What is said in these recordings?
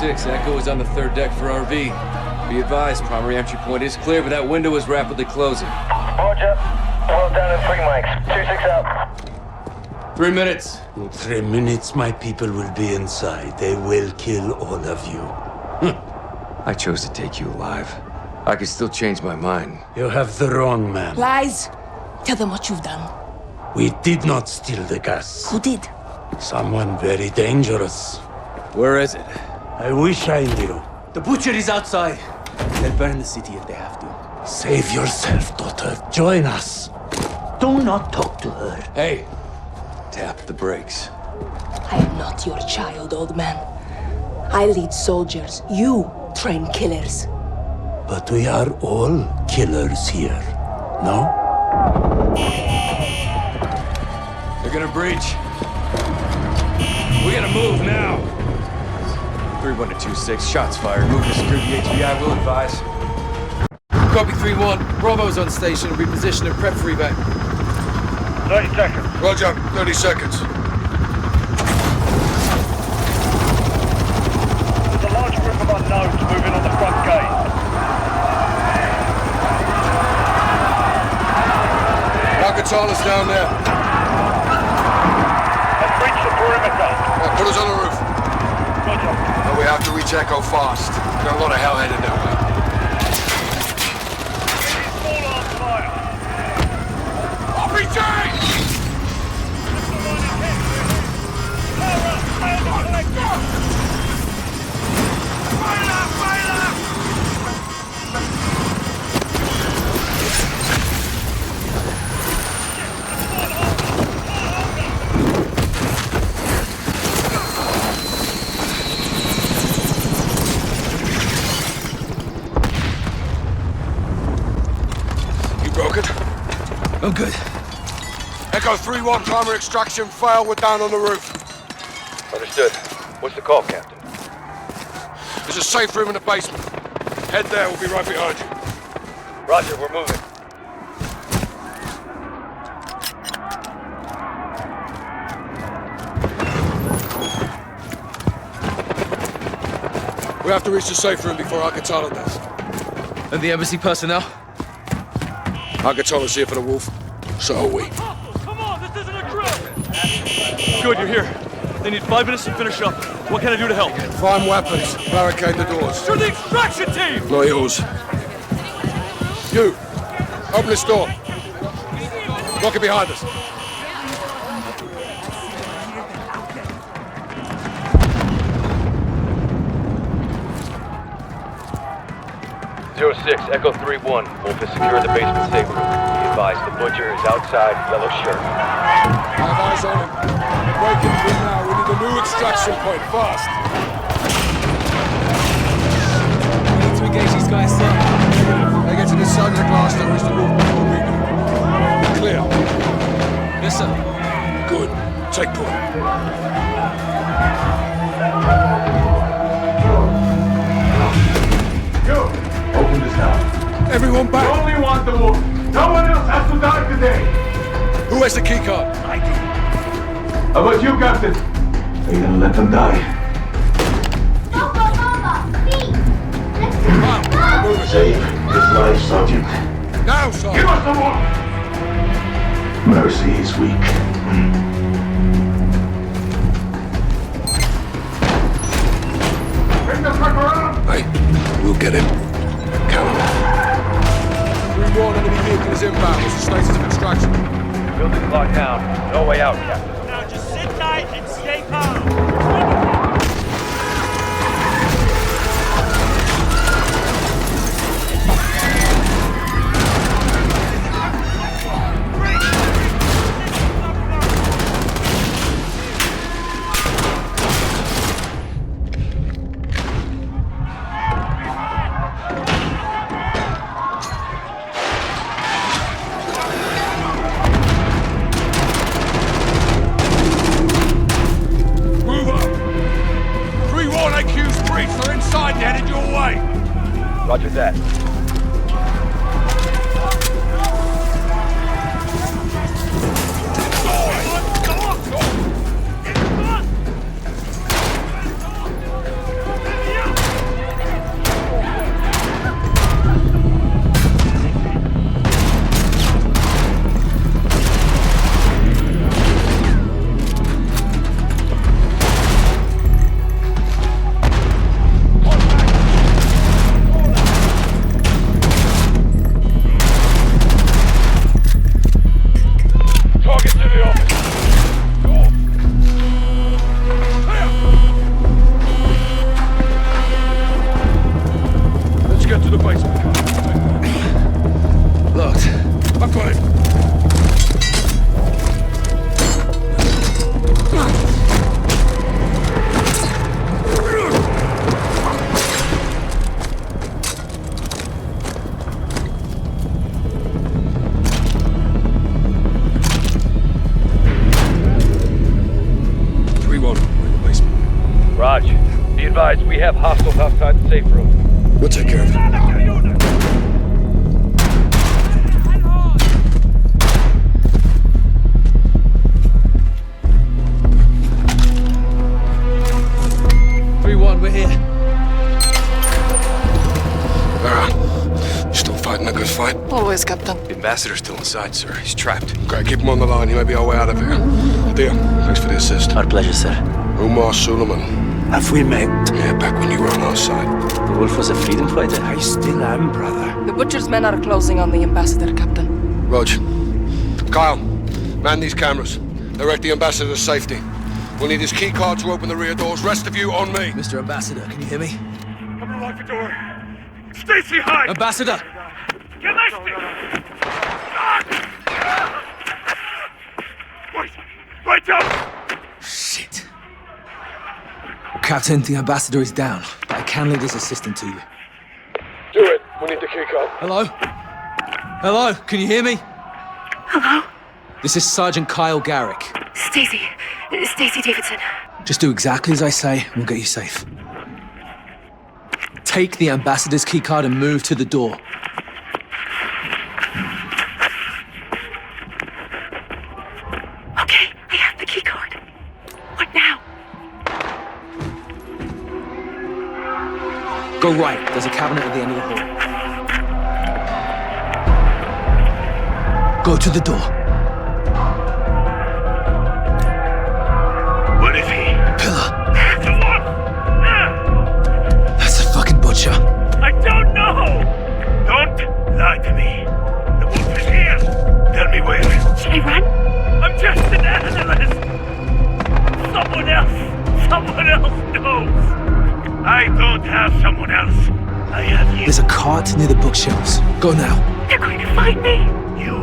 2-6, Echo is on the third deck for RV. Be advised, primary entry point is clear, but that window is rapidly closing. Roger. Well down in 3 mics. 2-6 out. 3 minutes. In 3 minutes, my people will be inside. They will kill all of you. I chose to take you alive. I could still change my mind. You have the wrong man. Lies. Tell them what you've done. We did not steal the gas. Who did? Someone very dangerous. Where is it? I wish I knew. The butcher is outside. They'll burn the city if they have to. Save yourself, daughter. Join us. Do not talk to her. Hey, tap the brakes. I am not your child, old man. I lead soldiers. You train killers. But we are all killers here, no? They're gonna breach. We gotta move now. 3-1 to 2-6, shots fired. Move to secure the HVI, will advise. Copy 3-1. Bravo's on station. Reposition and prep for evac. 30 seconds. Roger, 30 seconds. There's a large group of unknowns moving on the front gate. Al-Qatala's down there. Let's breach the perimeter. Right, put us on the roof. Roger. And we have to reach Echo fast. Got a lot of hell headed that way. Full on fire. RPG! I'm good. Echo 3-1, primary extraction failed. We're down on the roof. Understood. What's the call, Captain? There's a safe room in the basement. Head there, we'll be right behind you. Roger, we're moving. We have to reach the safe room before Al-Qatala does. And the embassy personnel? Al-Qatala's here for the wolf. So are we. Come on, this isn't a drill! Good, you're here. They need 5 minutes to finish up. What can I do to help? Find weapons. Barricade the doors. You're the extraction team! Not yours. You! Open this door. Lock it behind us. 06, Echo 3-1. Wolf has secured the basement safe room. Be advised, the butcher is outside, yellow shirt. I have eyes on him. Break it through now. We need a new extraction point, fast. We need to engage these guys, sir. They get to this side of the glass door is the wolf will be clear. Yes, sir. Good. Take point. Open this now. Everyone We back. only want the wolf. No one else has to die today. Who has the key card? I do. How about you, Captain? Are you gonna let them die? Save his life, Sergeant. Now, Give Sergeant. us the wolf! Mercy is weak. Bring the truck around! Hey, we'll get him. Count him. 3-1, enemy vehicle is inbound. What's the status of extraction? Building's locked down. No way out, Captain. Now just sit tight and stay calm. Move up! advised, we have hostiles outside the safe room. We'll take care of it. 3-1, we're here. Vera, you still fighting a good fight? Always, Captain. The ambassador's still inside, sir. He's trapped. Okay, keep him on the line. He may be our way out of here. Dear, thanks for the assist. Our pleasure, sir. Umar Suleiman. Have we met? Yeah, back when you were on our side. The wolf was a freedom fighter. I still am, brother. The Butcher's men are closing on the ambassador, Captain. Rog. Kyle, man these cameras. Direct the ambassador to safety. We'll need his key card to open the rear doors. Rest of you on me. Mr. Ambassador, can you hear me? I'm gonna lock the door. Stacy, hide! Ambassador! Get my Wait down! Shit. Captain, the ambassador is down. I can lead his assistant to you. Do it. We need the key card. Hello? Hello? Can you hear me? Hello? This is Sergeant Kyle Garrick. Stacy Davidson. Just do exactly as I say, and we'll get you safe. Take the ambassador's keycard and move to the door. Okay, I have the key card. What now? Go right. There's a cabinet at the end of the hall. Go to the door. What is he? Pillar. The wolf! That's the fucking butcher. I don't know! Don't lie to me. The wolf is here. Tell me where. Should I run? I'm just an analyst. Someone else knows. I don't have someone else. I have you. There's a cart near the bookshelves. Go now. They're going to find me. You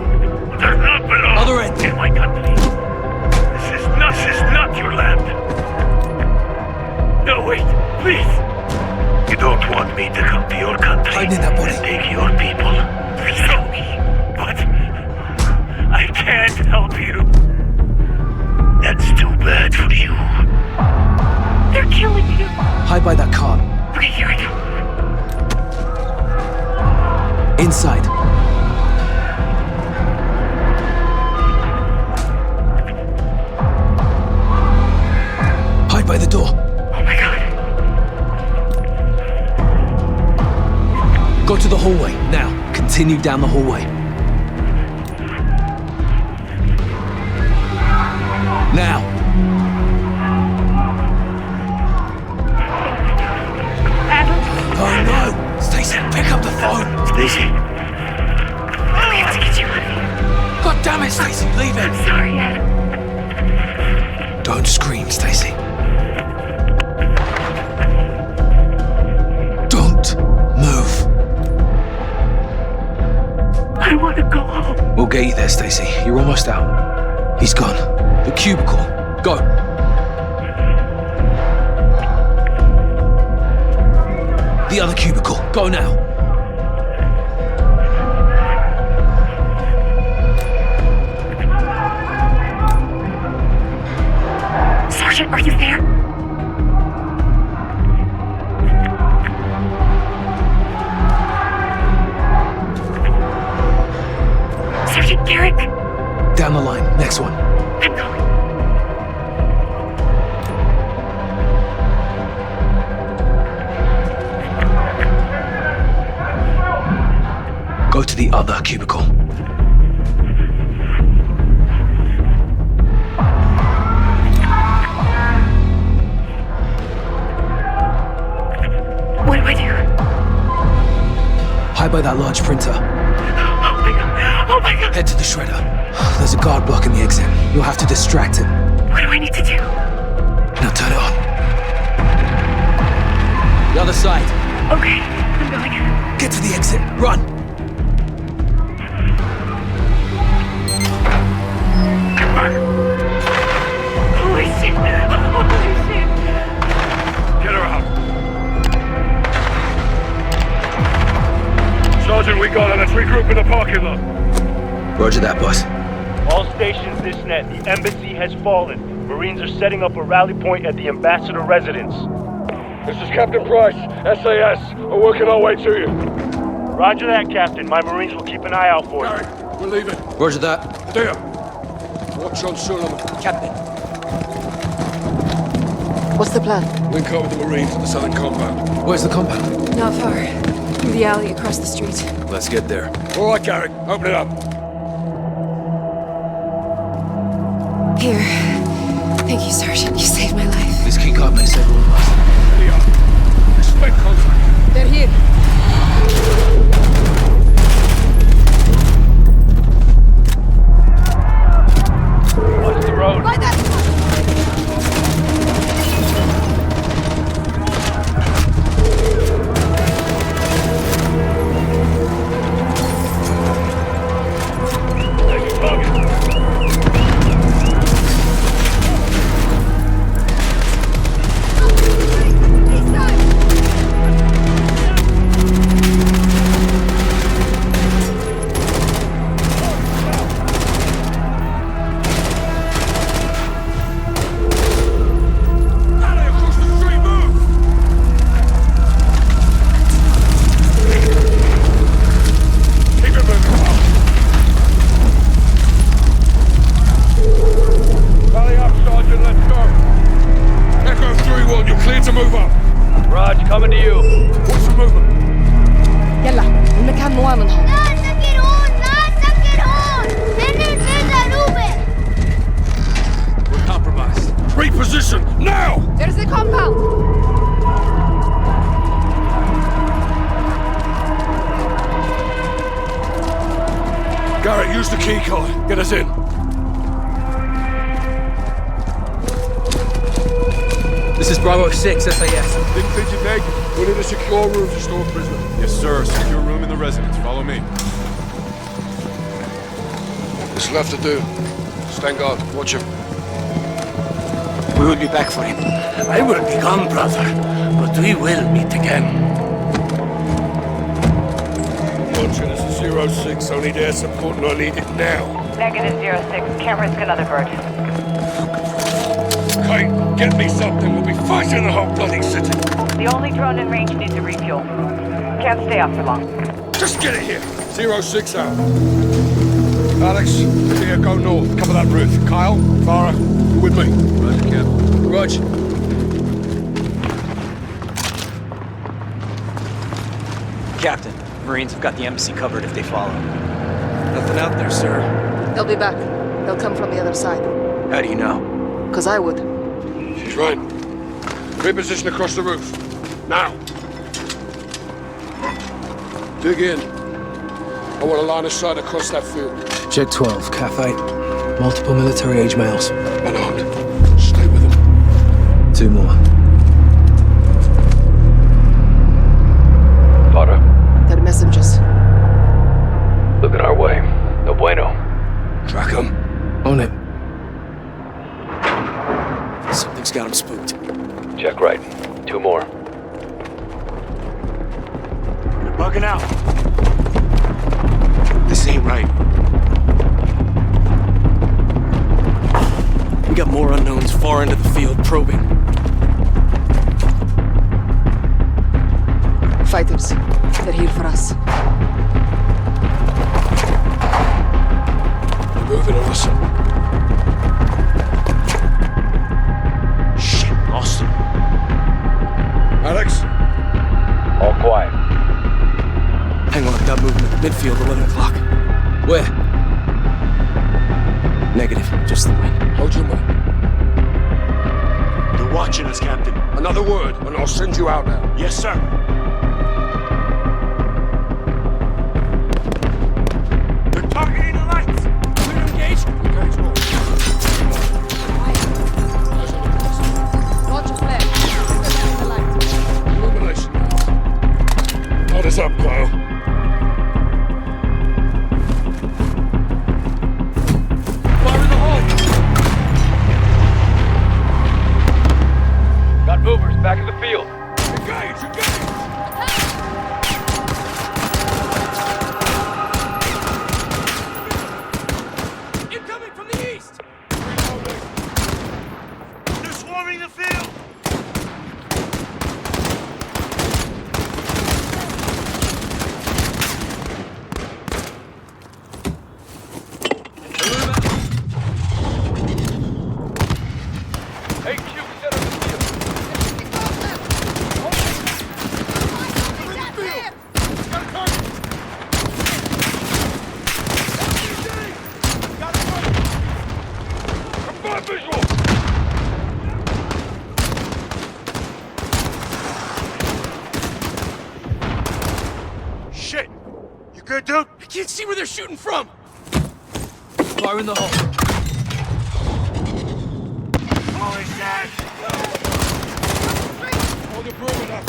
does not belong Other end. in my country. This is not your land. No, wait, please. You don't want me to come to your country Hide in that body. and take your people. Please help me. But I can't help you. That's too bad for you. They're killing you. Hide by that cart. Okay, here I go. Inside. Hide by the door. Oh my god. Go to the hallway. Now, continue down the hallway. Now. Adam, Oh no! Stacy, pick up the phone! Stacy. we have to get you out of here. God damn it, Stacy, leave I'm it! sorry, Adam. Don't scream, Stacy. Don't move. I want to go home. We'll get you there, Stacy. You're almost out. He's gone. The cubicle. Go. The other cubicle. Go now. Sergeant, are you there? Sergeant Garrick? Down the line. Next one. I'm going. Go to the other cubicle. What do I do? Hide by that large printer. Oh my god. Oh my god. Head to the shredder. There's a guard blocking the exit. You'll have to distract him. What do I need to do? Now turn it on. The other side. Okay, I'm going. Get to the exit. Run. Holy shit. Holy shit. Get her out. Sergeant, we got her. Let's regroup in the parking lot. Roger that, boss. All stations, this net. The embassy has fallen. Marines are setting up a rally point at the ambassador residence. This is Captain Price, SAS. We're working our way to you. Roger that, Captain. My Marines will keep an eye out for you. Gary, we're leaving. Roger that. There. Watch on Suleiman. Captain. What's the plan? Link up with the Marines at the southern compound. Where's the compound? Not far. Through the alley across the street. Let's get there. All right, Gary. Open it up. Here. Thank you, Sergeant. You saved my life. This keycard may save all of us. There you are. Expect contact. They're here. Watch the road. Right there! Coming to you. What's the movement? يلا المكان مو آمن هون. لا تسكرون لا تسكرون انزل روبن. We're compromised. Reposition now! There's the compound. Garrett, use the key card. Get us in. This is Bravo 6, SAS. Didn't think you'd make it. We need a secure room to store prisoner. Yes, sir. Secure room in the residence. Follow me. What's left to do? Stand guard. Watch him. We will be back for him. I will be gone, brother, but we will meet again. Roger, this is 06. I need air support and I need it now. Negative 06. Can't risk another bird. Kate, get me something. We'll be fighting the whole bloody city. The only drone in range needs a refuel. Can't stay up for long. Just get it here. 06 out. Alex, here, go north. Cover that roof. Kyle, Farah, you with me? Roger, Captain. Roger. Captain, Marines have got the embassy covered if they follow. Nothing out there, sir. They'll be back. They'll come from the other side. How do you know? 'Cause I would. She's right. Reposition across the roof. Now. Dig in. I want a line of sight across that field. Check 12, Cath 8. Multiple military-age males. Unarmed. Stay with them. 2 more. Potter, They're messengers. looking our way. No bueno. Track them. On it. Something's got him spooked. Check right. 2 more. They're bugging out. This ain't right. We got more unknowns far into the field probing. Fighters. They're here for us. They're moving on us. Shit, lost them. Alex? All quiet. Hang on, got movement. Midfield, 11 o'clock. Where? Negative, just the wind. Hold your man. They're watching us, Captain. Another word, and I'll send you out now. Yes, sir. They're targeting the lights. We're engaged. Engage well. Roger, flare. Stay the light. Illumination. Hold us up, Kyle. Fire in the hole! Got movers back in the field. Engage! Engage! HQ, set up the field. Confirm visual! Shit! You good, dude? I can't see where they're shooting from! Fire in the hole. Holy shit! Hold your broom up.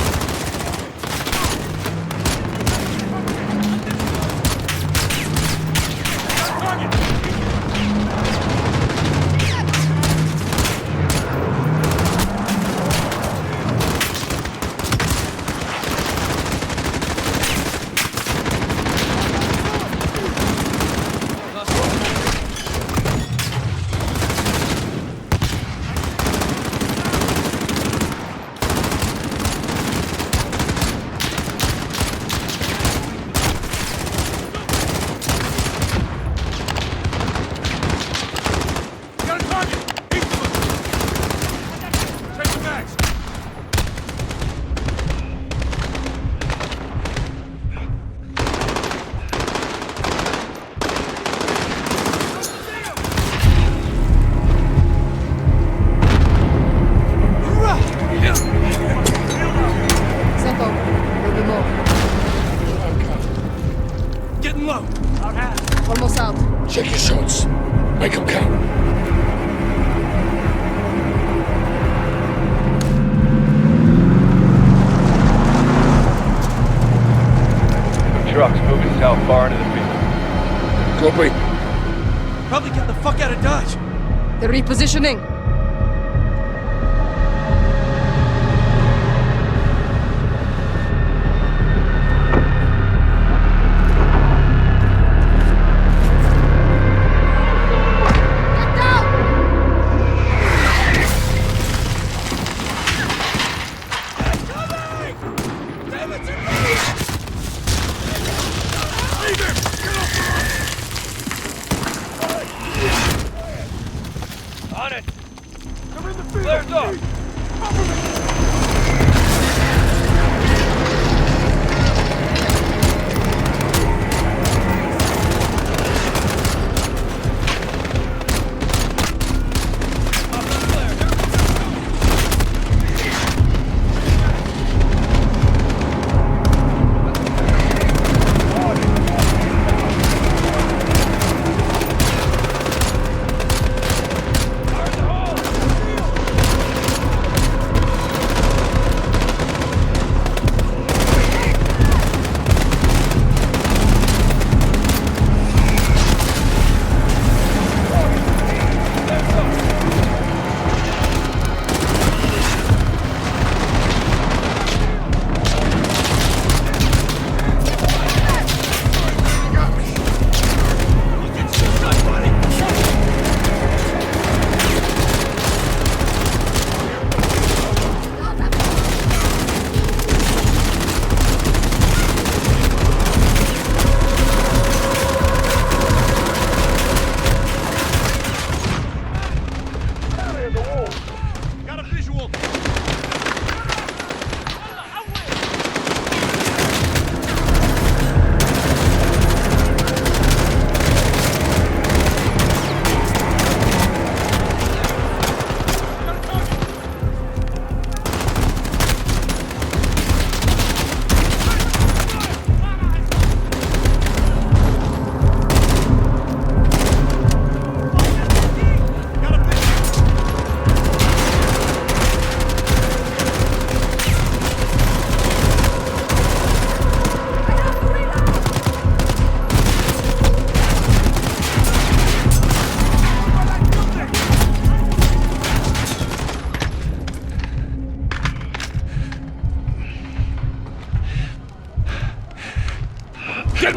Getting low. Almost out. Check your shots. Make them count. Trucks moving south far into the field. Copy. Probably get the fuck out of Dodge. They're repositioning. On it! They're in the field! Flares up!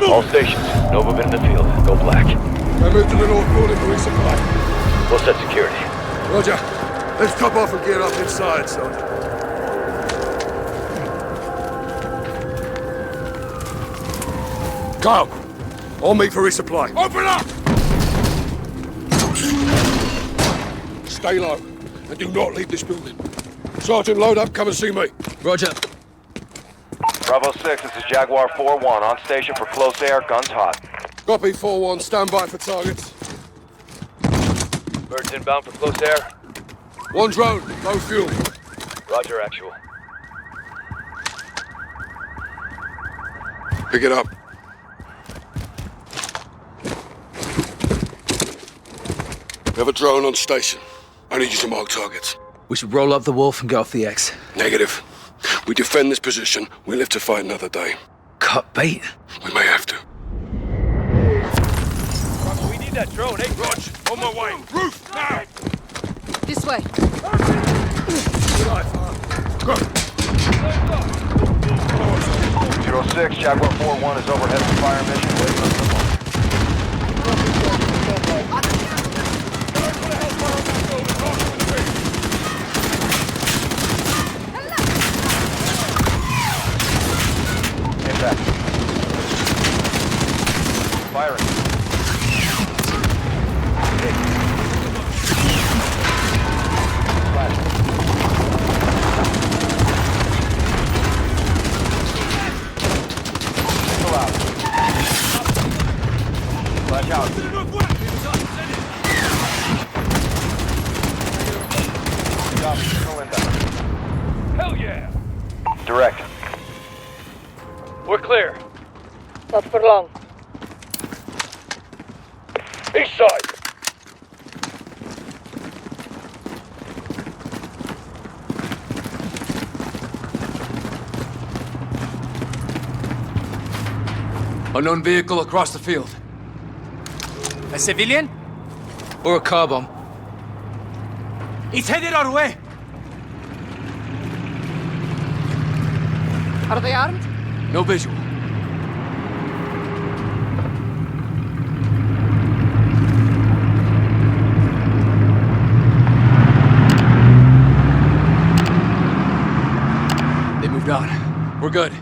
All stations, no movement in the field. Go black. I moved to the north border for resupply. We'll set security. Roger. Let's top off and gear up inside, son. Kyle, on me for resupply. Open up! Stay low. and do not leave this building. Sergeant, load up, come and see me. Roger. Bravo 6, this is Jaguar 4-1, on station for close air, guns hot. Copy, 4-1, stand by for targets. Birds inbound for close air. One drone, low fuel. Roger, actual. Pick it up. We have a drone on station. I need you to mark targets. We should roll up the wolf and get off the X. Negative. We defend this position, we live to fight another day. Cut bait. We may have to. Bravo, we need that drone, hey? Rog, on my way. Roof, now! This way. Go! 06, Jaguar 4-1 is overhead for fire mission. Waiting on someone. Impact. Firing. Flash. Missile out. Flash out. Copy. Missile inbound. Hell yeah! Direct. We're clear. Not for long. East side. Unknown vehicle across the field. A civilian? Or a car bomb. He's headed our way. Are they armed? No visual. They moved on. We're good.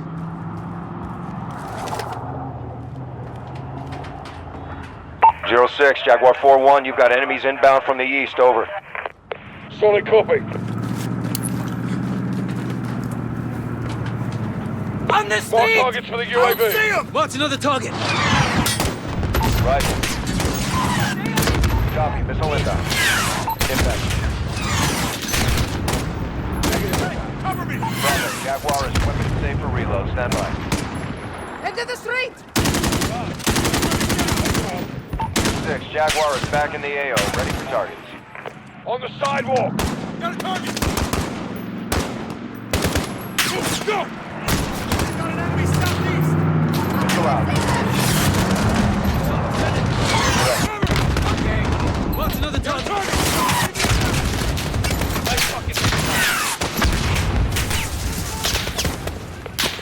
Zero 06, Jaguar 4-1, you've got enemies inbound from the east, over. Solid copy. On the Mark street! targets for the UAV. See him! What's another target? Right. Copy, missile inbound. Impact. Cover me! Bravo, Jaguar is weapon safe for reload, stand by. Into the street! 6, Jaguar is back in the AO, ready for targets. On the sidewalk. Got a target! Go! Got an enemy southeast! Missile out. Okay. What's another target?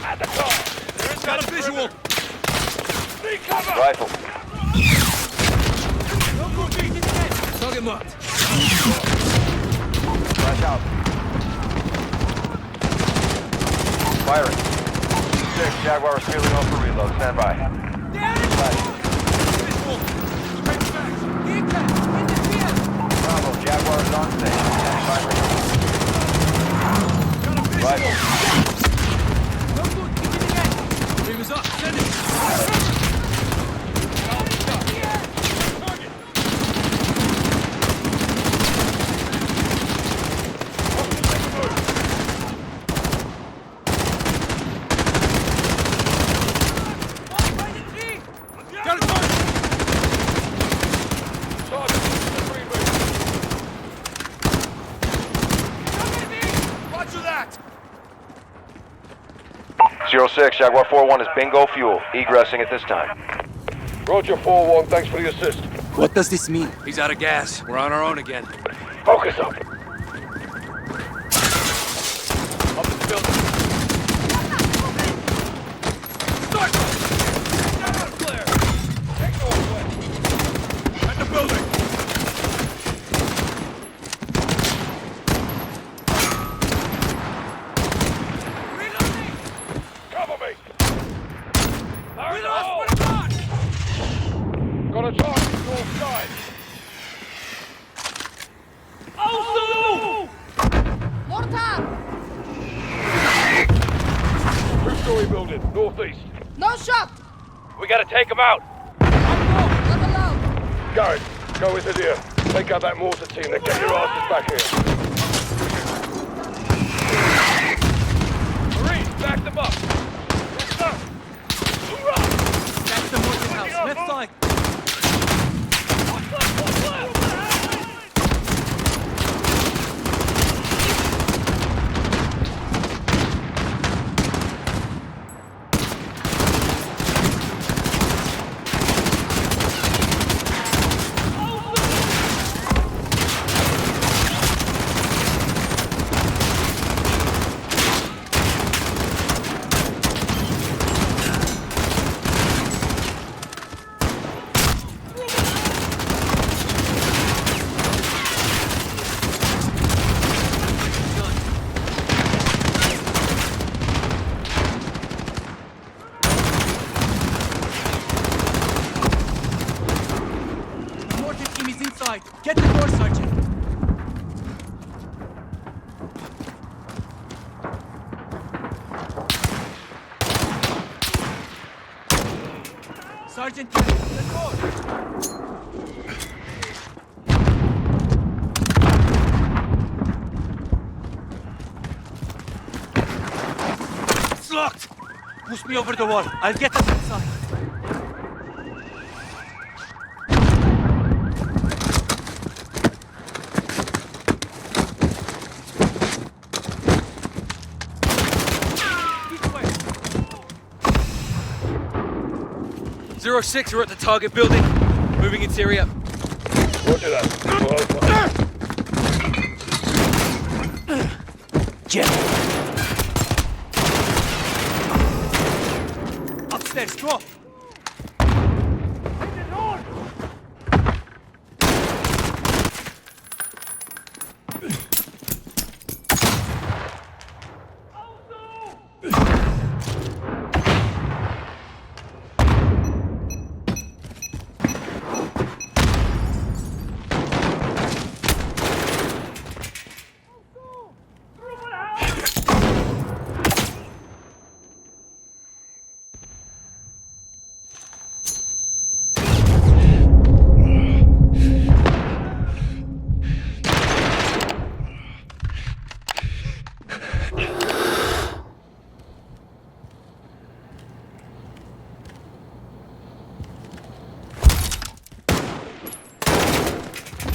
At the car! There's got a visual! Need cover! Rifle. Target marked. Flash out. Firing. 6, Jaguar is peeling off for reload, stand by. Flash. Bravo, Jaguar is on station, standing by for rifle. Beam is up. Send it. Roger that! 06, Jaguar 4-1 is bingo fuel, egressing at this time. Roger, 4-1, thanks for the assist. What does this mean? He's out of gas. We're on our own again. Focus up. Up in the building. Start! Down, clear! Take no away! At the building! Reloading! Cover me. Reload! What about? Got a target to your side. Also! northeast. No shot! We gotta take them out. Not allowed! Garrett, go with Adir. Take out that mortar team, then get your asses back here. Marines, back them up! Yes, sir! Hoorah! That's the mortar house. Left side. Get the door, Sergeant! Sergeant, get the door! It's locked! Push me over the wall. I'll get us inside. Zero 06, we're at the target building. Moving interior. Roger that. Jim! Upstairs, drop!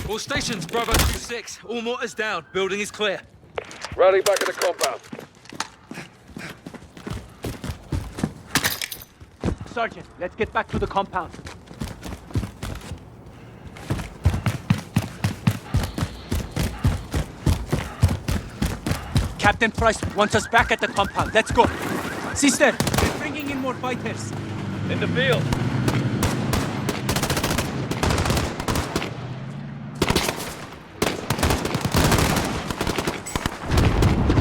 All stations, Bravo 2-6. All mortars down. Building is clear. Rally back to the compound. Sergeant, let's get back to the compound. Captain Price wants us back at the compound. Let's go. Sister, they're bringing in more fighters. In the field.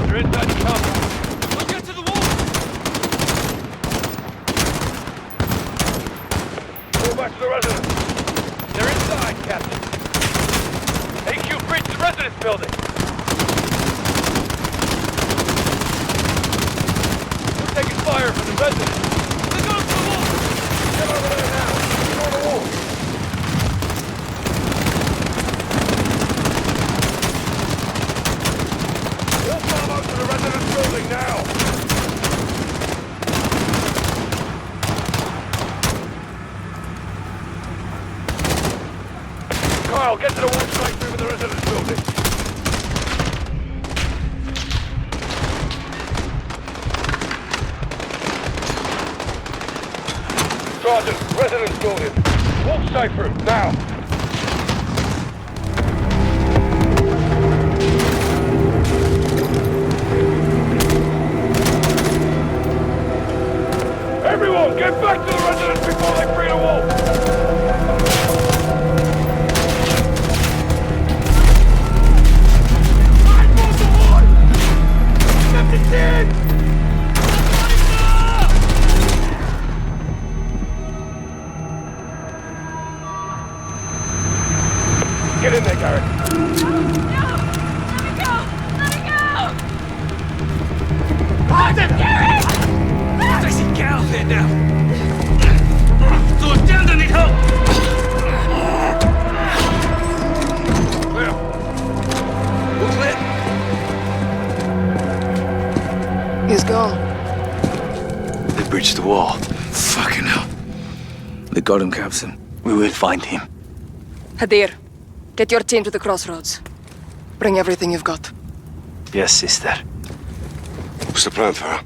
They're inside the compound. Look out to the wall! Go back to the residence. They're inside, Captain. AQ breached the residence building. We're taking fire from the residence. They're going to the wall! Get over there now. Get on the wall. All farm out to the residence building now. Kyle, get to the wall straight through with the residence building. Sergeant, residence building. Walk straight through, now. Everyone, get back to the residence before they free the wall! gone? They breached the wall. Fucking hell. They got him, Captain. We will find him. Hadir, get your team to the crossroads. Bring everything you've got. Yes, sister. What's the plan, Farah?